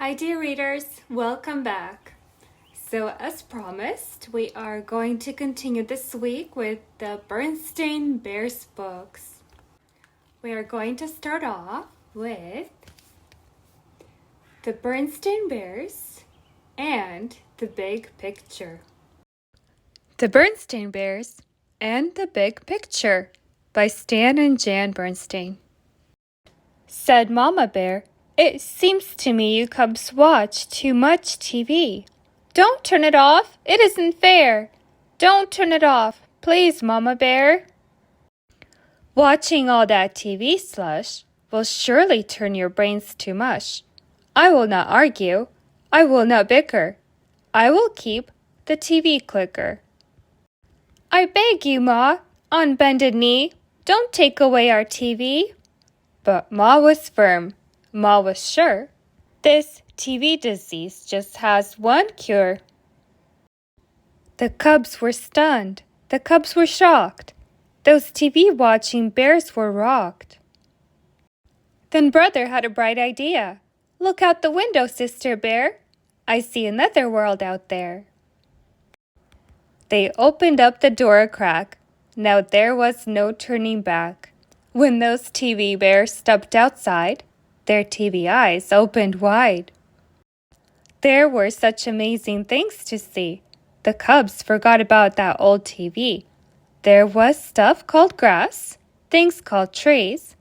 Hi dear readers, welcome back. So as promised, we are going to continue this week with the Berenstain Bears books. We are going to start off with the Berenstain Bears and the Big Picture. The Berenstain Bears and the Big Picture by Stan and Jan Berenstain. Said Mama Bear, "It seems to me you cubs watch too much TV. Don't turn it off. It isn't fair. Don't turn it off, please, Mama Bear." "Watching all that TV slush will surely turn your brains to mush. I will not argue. I will not bicker. I will keep the TV clicker." "I beg you, Ma, on bended knee, don't take away our TV." But Ma was firm. Ma was sure. This TV disease just has one cure. The cubs were stunned. The cubs were shocked. Those TV-watching bears were rocked. Then Brother had a bright idea. "Look out the window, Sister Bear. I see another world out there." They opened up the door a crack. Now there was no turning back. When those TV bears stepped outside, their TV eyes opened wide. There were such amazing things to see. The cubs forgot about that old TV. There was stuff called grass, things called trees,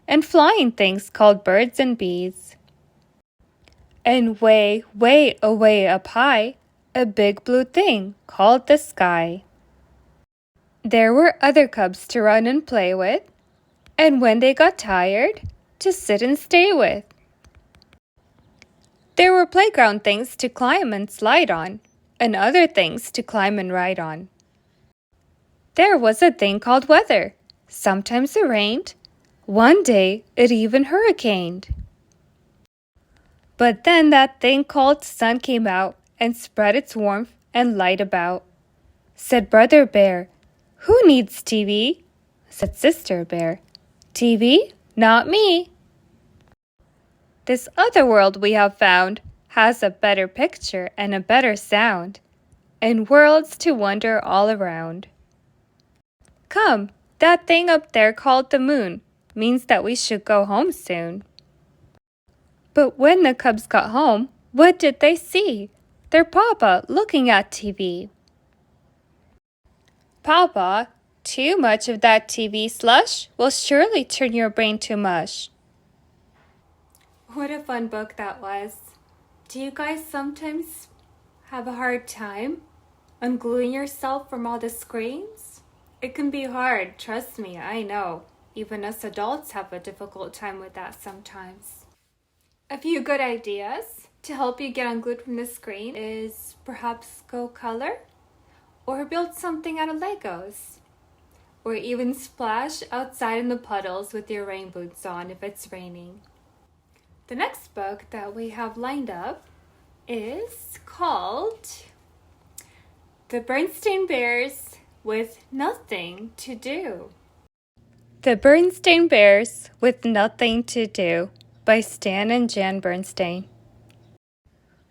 and flying things called birds and bees. And way, way away up high, a big blue thing called the sky. There were other cubs to run and play with, and when they got tired, to sit and stay with. There were playground things to climb and slide on, and other things to climb and ride on. There was a thing called weather. Sometimes it rained. One day it even hurricaned. But then that thing called sun came out and spread its warmth and light about. Said Brother Bear, "Who needs TV?" Said Sister Bear, "TV? Not me." This other world we have found has a better picture and a better sound, and worlds to wonder all around. Come, that thing up there called the moon means that we should go home soon. But when the cubs got home, what did they see? Their papa looking at TV. "Papa, too much of that TV slush will surely turn your brain to mush." What a fun book that was. Do you guys sometimes have a hard time ungluing yourself from all the screens? It can be hard, trust me, I know. Even us adults have a difficult time with that sometimes. A few good ideas to help you get unglued from the screen is perhaps go color, or build something out of Legos, or even splash outside in the puddles with your rain boots on if it's raining. The next book that we have lined up is called The Berenstain Bears with Nothing to Do. The Berenstain Bears with Nothing to Do by Stan and Jan Berenstain.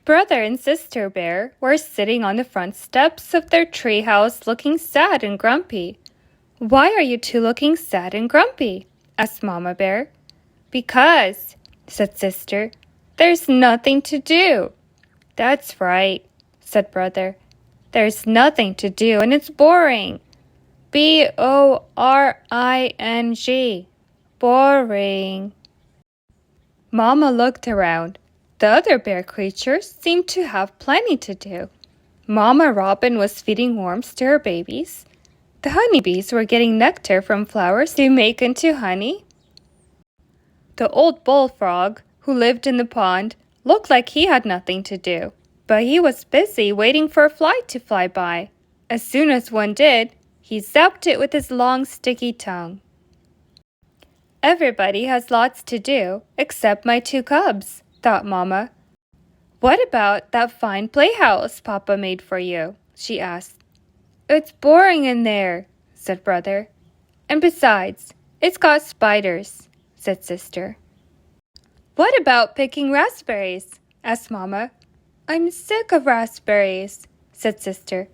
Brother and Sister Bear were sitting on the front steps of their treehouse looking sad and grumpy. "Why are you two looking sad and grumpy?" asked Mama Bear. "Because," said Sister, "there's nothing to do." "That's right," said Brother. "There's nothing to do and it's boring. B-O-R-I-N-G. Boring. Mama looked around. The other bear creatures seemed to have plenty to do. Mama Robin was feeding worms to her babies. The honeybees were getting nectar from flowers to make into honey. The old bullfrog, who lived in the pond, looked like he had nothing to do, but he was busy waiting for a fly to fly by. As soon as one did, he zapped it with his long, sticky tongue. Everybody has lots to do, except my two cubs, thought Mama. "What about that fine playhouse Papa made for you?" she asked. "It's boring in there," said Brother. "And besides, it's got spiders," said Sister. "What about picking raspberries?" asked Mama. I'm sick of raspberries, said Sister.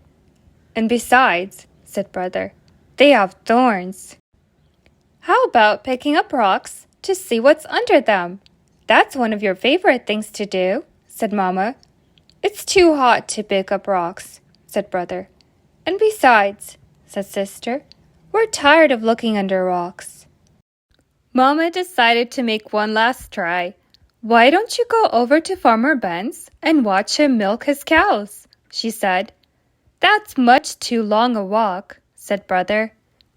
And besides, said Brother, they have thorns. How about picking up rocks to see what's under them? That's one of your favorite things to do, said Mama. It's too hot to pick up rocks, said Brother. And besides, said Sister, we're tired of looking under rocks. Mama decided to make one last try. Why don't you go over to Farmer Ben's and watch him milk his cows? She said. That's much too long a walk, said Brother.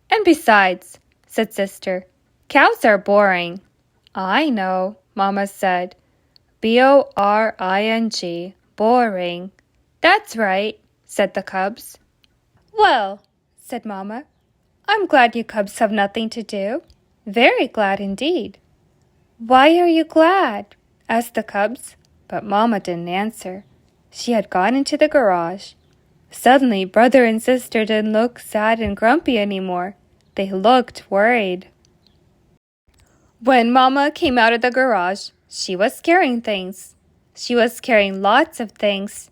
And besides, said Sister, cows are boring. I know, Mama said. B-O-R-I-N-G, boring. That's right, said the cubs. Well, said Mama, I'm glad you cubs have nothing to do. Very glad indeed. Why are you glad? Asked the cubs, but Mama didn't answer. She had gone into the garage. Suddenly, Brother and Sister didn't look sad and grumpy anymore. They looked worried. When Mama came out of the garage, she was carrying things. She was carrying lots of things.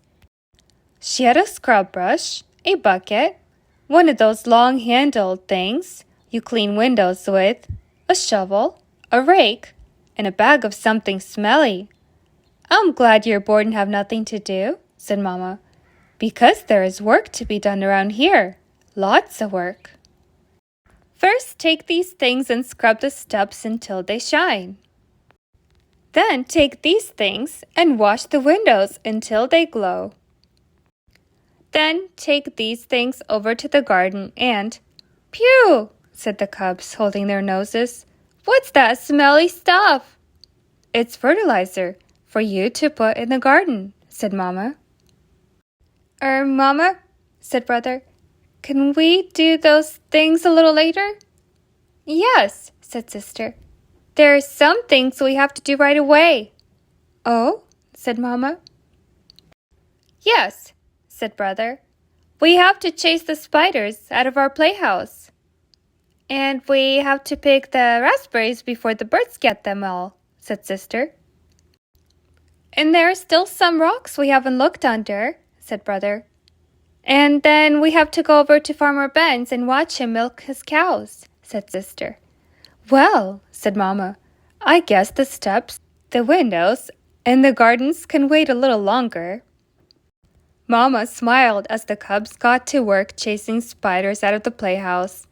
She had a scrub brush, a bucket, one of those long-handled things you clean windows with, a shovel, a rake, and a bag of something smelly. I'm glad you're bored and have nothing to do, said Mama, because there is work to be done around here. Lots of work. First, take these things and scrub the steps until they shine. Then take these things and wash the windows until they glow. Then take these things over to the garden and, Phew, said the cubs, holding their noses. What's that smelly stuff? It's fertilizer for you to put in the garden, said Mama. Mama, said Brother, can we do those things a little later? Yes, said Sister. There are some things we have to do right away. Oh, said Mama. Yes, said Brother. We have to chase the spiders out of our playhouse. And we have to pick the raspberries before the birds get them all, said Sister. And there are still some rocks we haven't looked under, said Brother. And then we have to go over to Farmer Ben's and watch him milk his cows, said Sister. Well, said Mama, I guess the steps, the windows, and the gardens can wait a little longer. Mama smiled as the cubs got to work chasing spiders out of the playhouse.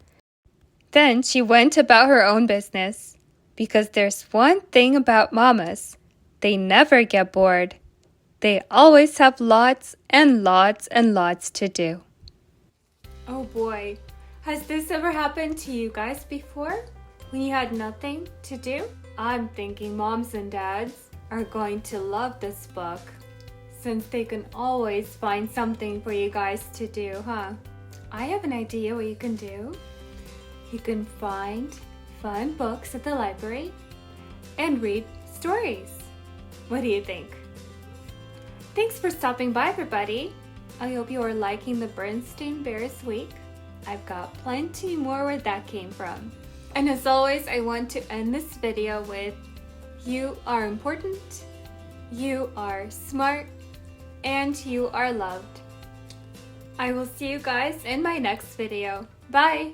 Then she went about her own business, because there's one thing about mamas. They never get bored. They always have lots and lots and lots to do. Oh boy, has this ever happened to you guys before? When you had nothing to do? I'm thinking moms and dads are going to love this book, since they can always find something for you guys to do, huh? I have an idea what you can do. You can find fun books at the library and read stories. What do you think? Thanks for stopping by, everybody. I hope you are liking the Berenstain Bears week. I've got plenty more where that came from. And as always, I want to end this video with, you are important, you are smart, and you are loved. I will see you guys in my next video. Bye!